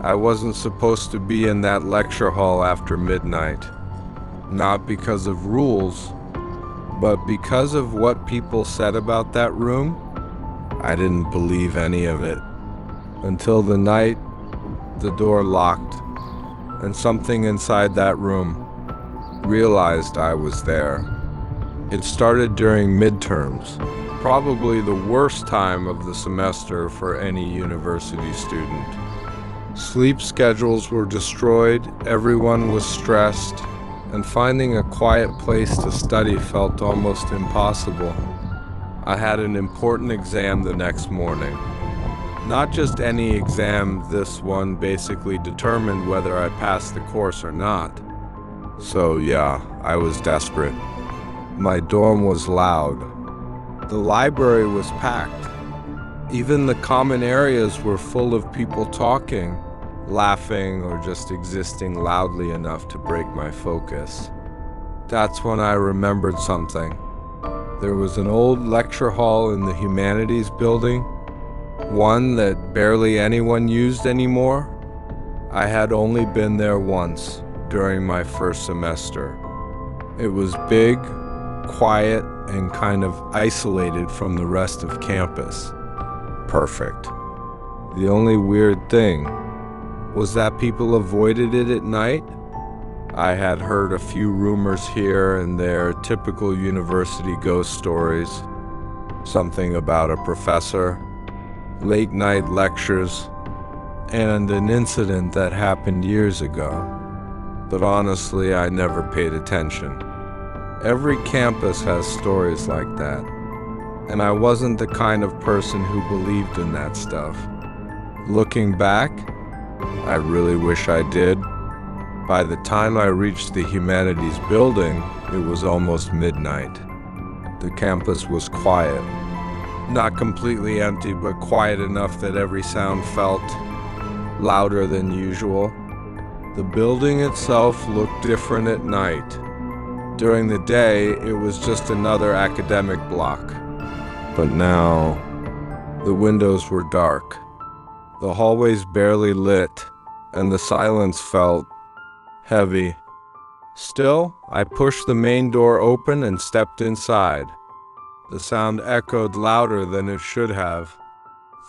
I wasn't supposed to be in that lecture hall after midnight. Not because of rules, but because of what people said about that room. I didn't believe any of it. Until the night the door locked, and something inside that room realized I was there. It started during midterms, probably the worst time of the semester for any university student. Sleep schedules were destroyed, everyone was stressed, and finding a quiet place to study felt almost impossible. I had an important exam the next morning. Not just any exam, this one basically determined whether I passed the course or not. So yeah, I was desperate. My dorm was loud. The library was packed. Even the common areas were full of people talking, laughing, or just existing loudly enough to break my focus. That's when I remembered something. There was an old lecture hall in the humanities building, one that barely anyone used anymore. I had only been there once, during my first semester. It was big, quiet, and kind of isolated from the rest of campus. Perfect. The only weird thing was that people avoided it at night. I had heard a few rumors here and there, typical university ghost stories. Something about a professor, late night lectures, and an incident that happened years ago. But honestly, I never paid attention. Every campus has stories like that, and I wasn't the kind of person who believed in that stuff. Looking back, I really wish I did. By the time I reached the humanities building, it was almost midnight. The campus was quiet. Not completely empty, but quiet enough that every sound felt louder than usual. The building itself looked different at night. During the day, it was just another academic block. But now, the windows were dark. The hallways barely lit, and the silence felt heavy. Still, I pushed the main door open and stepped inside. The sound echoed louder than it should have.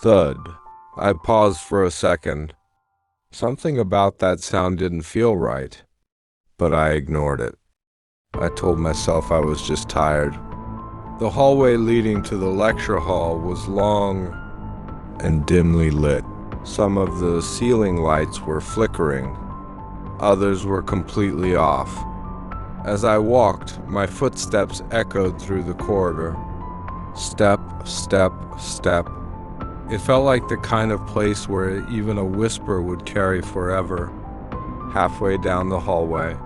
Thud. I paused for a second. Something about that sound didn't feel right, but I ignored it. I told myself I was just tired. The hallway leading to the lecture hall was long and dimly lit. Some of the ceiling lights were flickering. Others were completely off. As I walked, my footsteps echoed through the corridor. Step, step, step. It felt like the kind of place where even a whisper would carry forever. Halfway down the hallway,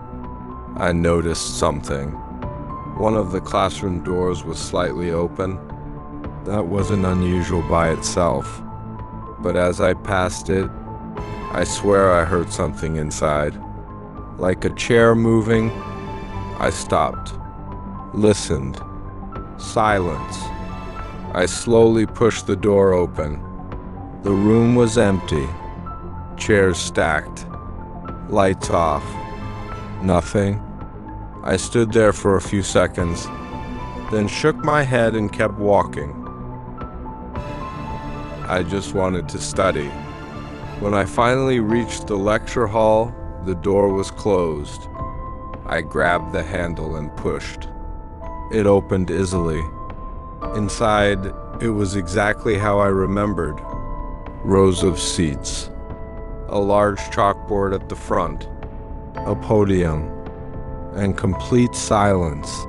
I noticed something. One of the classroom doors was slightly open. That wasn't unusual by itself. But as I passed it, I swear I heard something inside. Like a chair moving, I stopped, listened. Silence. I slowly pushed the door open. The room was empty. Chairs stacked. Lights off. Nothing. I stood there for a few seconds, then shook my head and kept walking. I just wanted to study. When I finally reached the lecture hall, the door was closed. I grabbed the handle and pushed. It opened easily. Inside, it was exactly how I remembered. Rows of seats. A large chalkboard at the front. A podium. And complete silence.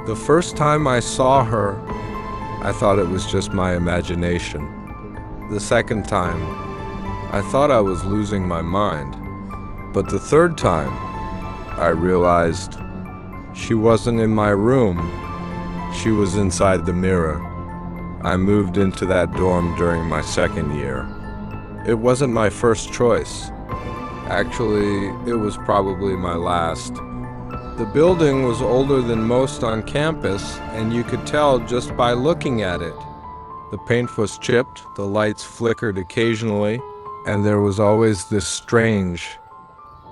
The first time I saw her, I thought it was just my imagination. The second time, I thought I was losing my mind. But the third time, I realized she wasn't in my room. She was inside the mirror. I moved into that dorm during my second year. It wasn't my first choice. Actually, it was probably my last. The building was older than most on campus, and you could tell just by looking at it. The paint was chipped, the lights flickered occasionally, and there was always this strange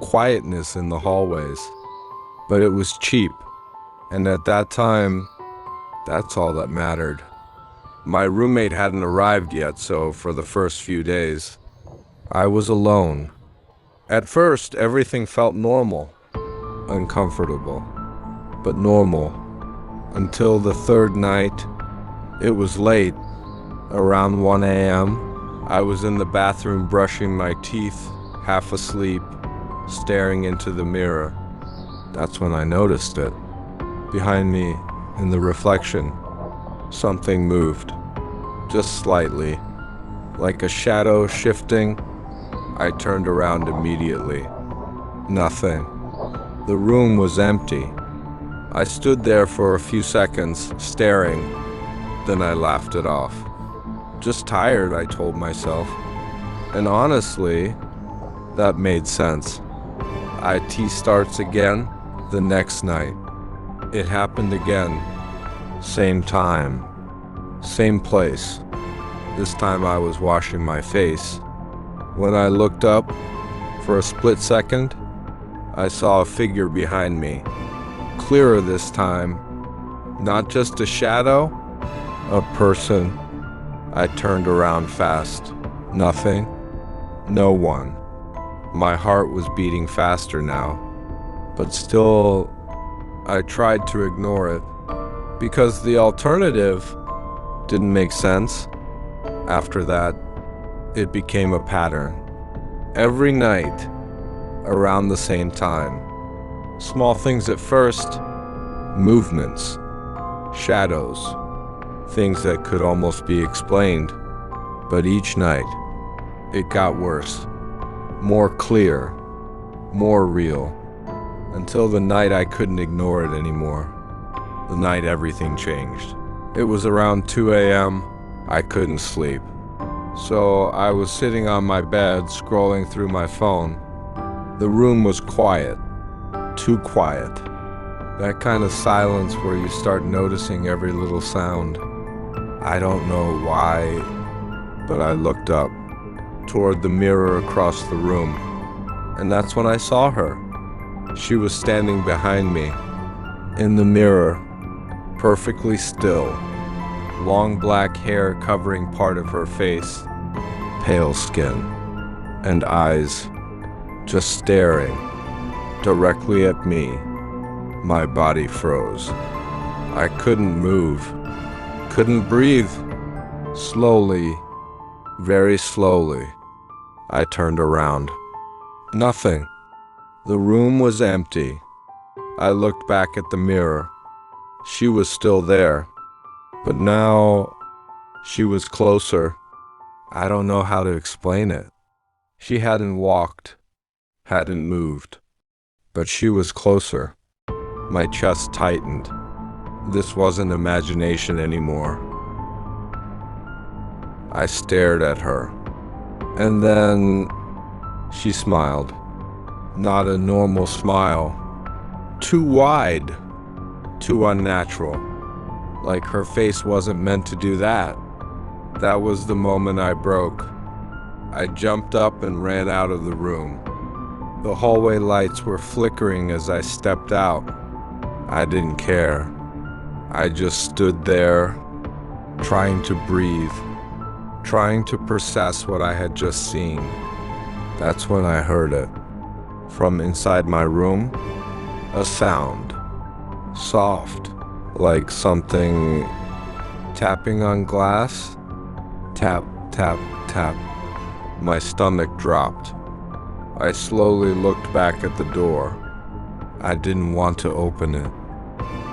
quietness in the hallways. But it was cheap, and at that time, that's all that mattered. My roommate hadn't arrived yet, so for the first few days, I was alone. At first, everything felt normal, uncomfortable, but normal. Until the third night, it was late, around 1 a.m. I was in the bathroom brushing my teeth, half asleep, staring into the mirror. That's when I noticed it. Behind me, in the reflection, something moved, just slightly, like a shadow shifting. I turned around immediately. Nothing. The room was empty. I stood there for a few seconds, staring. Then I laughed it off. Just tired, I told myself. And honestly, that made sense. IT starts again the next night. It happened again. Same time. Same place. This time I was washing my face. When I looked up, for a split second, I saw a figure behind me. Clearer this time. Not just a shadow, a person. I turned around fast. Nothing. No one. My heart was beating faster now. But still, I tried to ignore it. Because the alternative didn't make sense. After that, it became a pattern. Every night, around the same time. Small things at first, movements, shadows, things that could almost be explained. But each night, it got worse, more clear, more real, until the night I couldn't ignore it anymore. The night everything changed. It was around 2 a.m. I couldn't sleep. So I was sitting on my bed, scrolling through my phone. The room was quiet, too quiet. That kind of silence where you start noticing every little sound. I don't know why, but I looked up toward the mirror across the room, and that's when I saw her. She was standing behind me, in the mirror, perfectly still, long black hair covering part of her face, pale skin, and eyes just staring directly at me. My body froze. I couldn't move, couldn't breathe. Slowly, very slowly, I turned around. Nothing. The room was empty. I looked back at the mirror. She was still there, but now she was closer. I don't know how to explain it. She hadn't walked, hadn't moved, but she was closer. My chest tightened. This wasn't imagination anymore. I stared at her, and then she smiled. Not a normal smile. Too wide, too unnatural. Like her face wasn't meant to do that. That was the moment I broke. I jumped up and ran out of the room. The hallway lights were flickering as I stepped out. I didn't care. I just stood there, trying to breathe, trying to process what I had just seen. That's when I heard it. From inside my room, a sound. Soft, like something tapping on glass. Tap, tap, tap. My stomach dropped. I slowly looked back at the door. I didn't want to open it,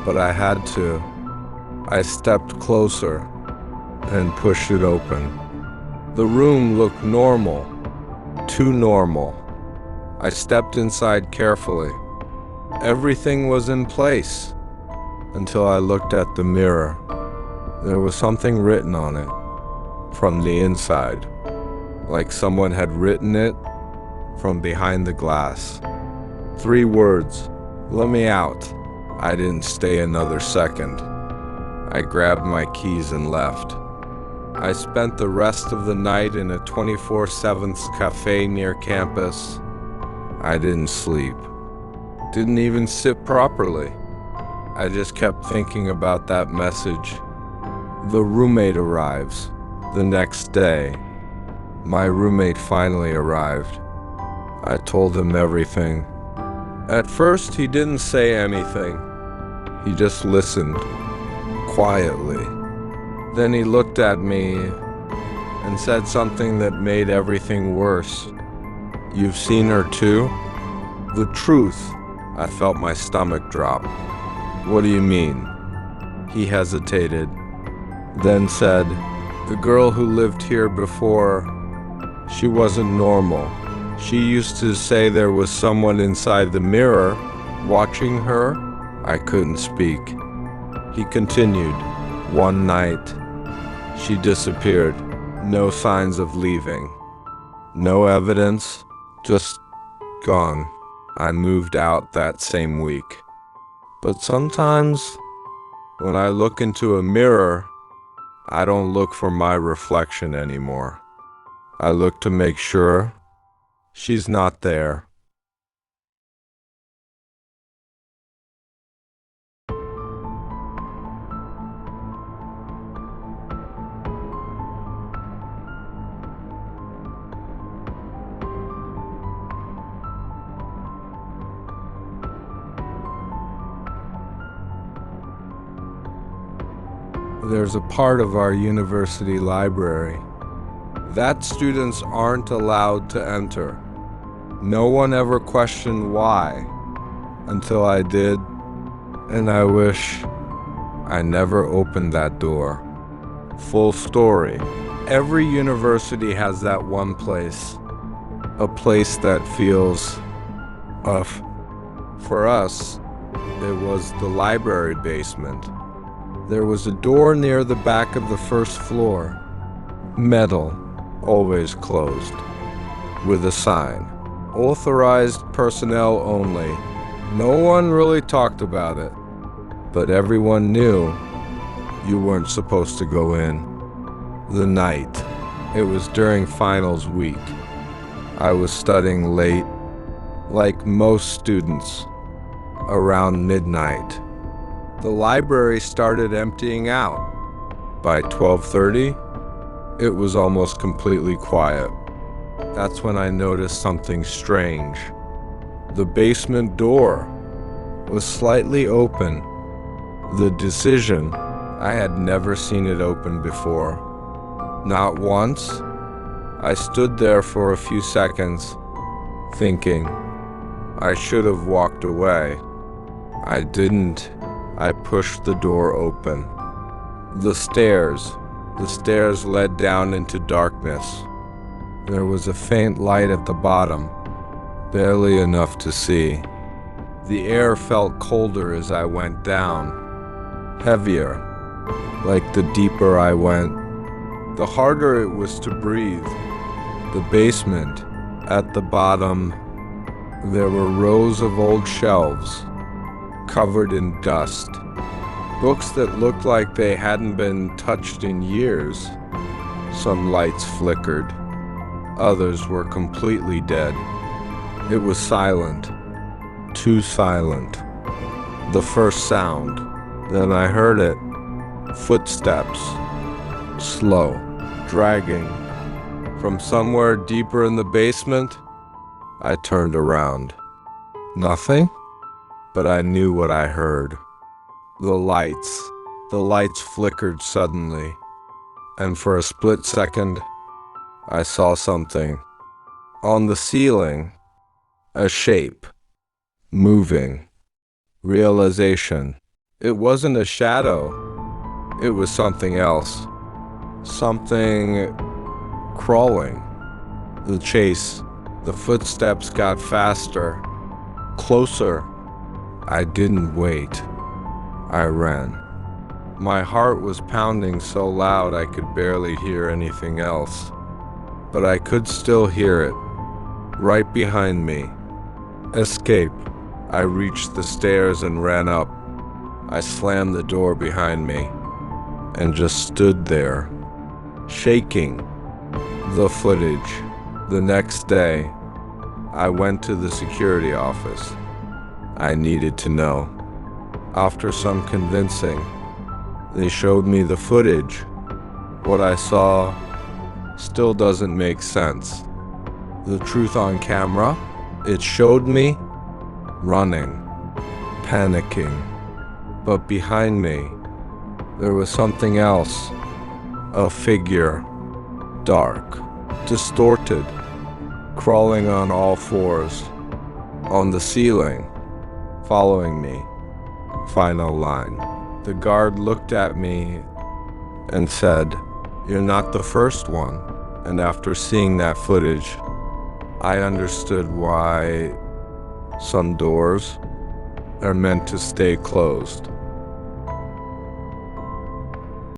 but I had to. I stepped closer and pushed it open. The room looked normal, too normal. I stepped inside carefully. Everything was in place until I looked at the mirror. There was something written on it from the inside, like someone had written it from behind the glass. 3 words, "Let me out." I didn't stay another second. I grabbed my keys and left. I spent the rest of the night in a 24/7 cafe near campus. I didn't sleep. Didn't even sit properly. I just kept thinking about that message. The roommate arrives the next day. My roommate finally arrived. I told him everything. At first, he didn't say anything. He just listened, quietly. Then he looked at me and said something that made everything worse. "You've seen her too?" The truth. I felt my stomach drop. "What do you mean?" He hesitated, then said, "The girl who lived here before, she wasn't normal. She used to say there was someone inside the mirror watching her." I couldn't speak. He continued, "One night, she disappeared. No signs of leaving. No evidence, just gone. I moved out that same week. But sometimes, when I look into a mirror, I don't look for my reflection anymore. I look to make sure she's not there." There's a part of our university library that students aren't allowed to enter. No one ever questioned why until I did, and I wish I never opened that door. Full story. Every university has that one place, a place that feels off. For us, it was the library basement. There was a door near the back of the first floor, metal, always closed, with a sign, "Authorized personnel only." No one really talked about it, but everyone knew you weren't supposed to go in. The night, it was during finals week. I was studying late, like most students, around midnight. The library started emptying out. By 12:30, it was almost completely quiet. That's when I noticed something strange. The basement door was slightly open. The decision, I had never seen it open before. Not once. I stood there for a few seconds, thinking I should have walked away. I didn't. I pushed the door open. The stairs led down into darkness. There was a faint light at the bottom, barely enough to see. The air felt colder as I went down, heavier, like the deeper I went, the harder it was to breathe. The basement, at the bottom, there were rows of old shelves, covered in dust. Books that looked like they hadn't been touched in years. Some lights flickered. Others were completely dead. It was silent. Too silent. The first sound. Then I heard it. Footsteps. Slow. Dragging. From somewhere deeper in the basement, I turned around. Nothing? But I knew what I heard. The lights flickered suddenly, and for a split second, I saw something. On the ceiling, a shape, moving. Realization. It wasn't a shadow. It was something else. Something crawling. The chase, the footsteps got faster, closer. I didn't wait. I ran. My heart was pounding so loud I could barely hear anything else, but I could still hear it, right behind me. Escape. I reached the stairs and ran up. I slammed the door behind me and just stood there, shaking. The footage. The next day, I went to the security office. I needed to know. After some convincing, they showed me the footage. What I saw still doesn't make sense. The truth on camera, it showed me running, panicking. But behind me, there was something else. A figure, dark, distorted, crawling on all fours, on the ceiling, following me. Final line. The guard looked at me and said, "You're not the first one." And after seeing that footage, I understood why some doors are meant to stay closed.